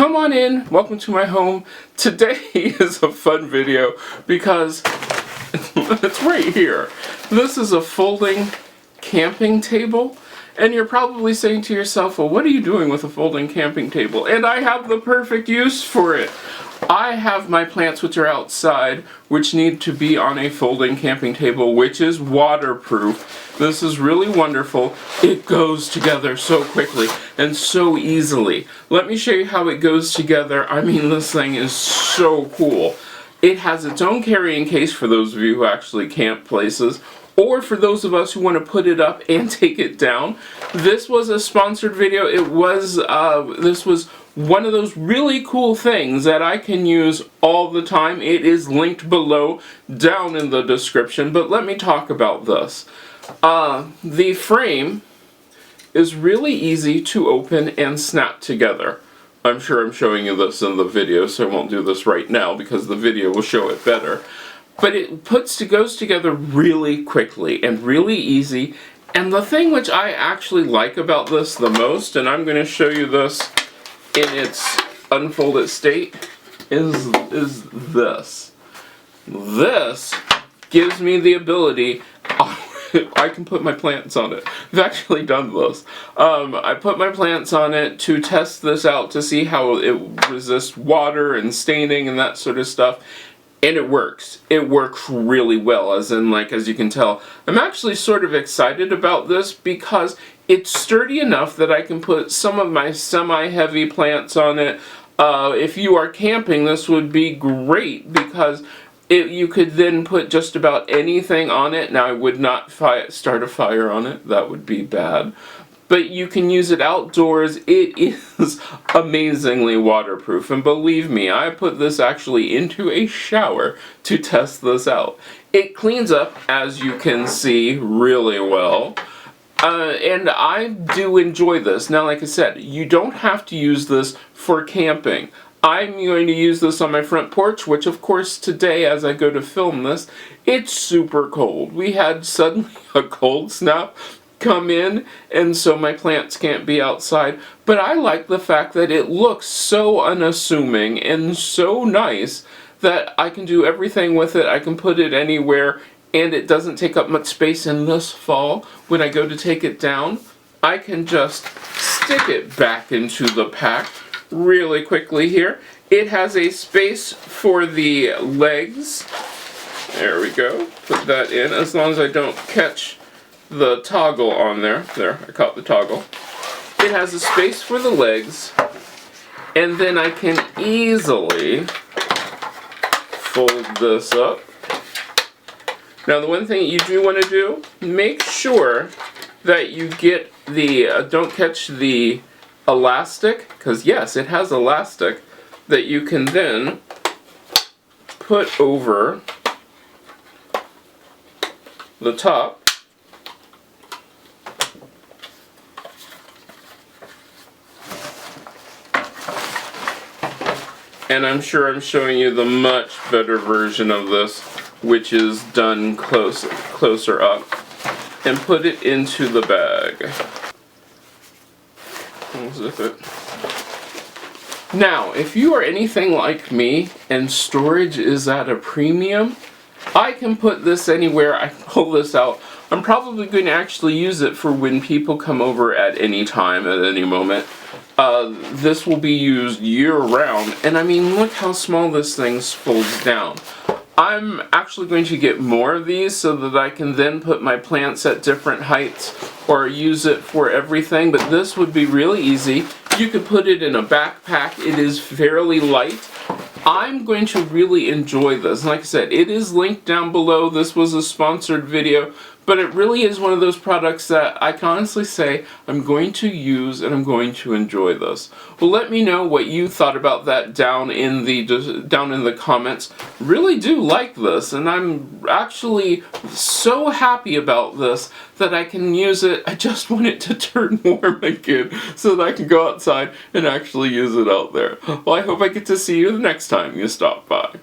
Come on in, welcome to my home. Today is a fun video because it's right here. This is a folding camping table, and you're probably saying to yourself, well, what are you doing with a folding camping table? And I have the perfect use for it. I have my plants which are outside, which need to be on a folding camping table, which is waterproof. This is really wonderful. It goes together so quickly and so easily. Let me show you how it goes together. I mean, this thing is so cool. It has its own carrying case for those of you who actually camp places, or for those of us who want to put it up and take it down. This was a sponsored video. This was one of those really cool things that I can use all the time. It is linked below down in the description, but let me talk about this. The frame is really easy to open and snap together. I'm sure I'm showing you this in the video, so I won't do this right now because the video will show it better. But it goes together really quickly and really easy. And the thing which I actually like about this the most, and I'm going to show you this in its unfolded state, is this. This gives me the ability, I can put my plants on it. I've actually done this. I put my plants on it to test this out to see how it resists water and staining and that sort of stuff. And it works. It works really well, as you can tell. I'm actually sort of excited about this because it's sturdy enough that I can put some of my semi-heavy plants on it. If you are camping, this would be great because you could then put just about anything on it. Now, I would not start a fire on it. That would be bad. But you can use it outdoors. It is amazingly waterproof. And believe me, I put this actually into a shower to test this out. It cleans up, as you can see, really well. And I do enjoy this. Now, like I said, you don't have to use this for camping. I'm going to use this on my front porch, which of course today, as I go to film this, it's super cold. We had suddenly a cold snap come in, and so my plants can't be outside. But I like the fact that it looks so unassuming and so nice that I can do everything with it. I can put it anywhere, and it doesn't take up much space. In this fall, when I go to take it down, I can just stick it back into the pack really quickly here. It has a space for the legs. There we go. Put that in, as long as I don't catch the toggle on there. There, I caught the toggle. It has a space for the legs, and then I can easily fold this up. Now, the one thing you do want to do, make sure that you get the, don't catch the elastic, because yes, it has elastic that you can then put over the top. And I'm sure I'm showing you the much better version of this, which is done closer up. And put it into the bag. Unzip it. Now, if you are anything like me and storage is at a premium, I can put this anywhere. I can pull this out. I'm probably going to actually use it for when people come over at any time, at any moment. This will be used year-round, and I mean, look how small this thing folds down. I'm actually going to get more of these so that I can then put my plants at different heights or use it for everything, but this would be really easy. You could put it in a backpack. It is fairly light. I'm going to really enjoy this. Like I said, it is linked down below. This was a sponsored video, but it really is one of those products that I can honestly say I'm going to use and I'm going to enjoy this. Well, let me know what you thought about that down in the comments. Really do like this, and I'm actually so happy about this that I can use it. I just want it to turn warm again so that I can go outside and actually use it out there. Well, I hope I get to see you the next time you stop by.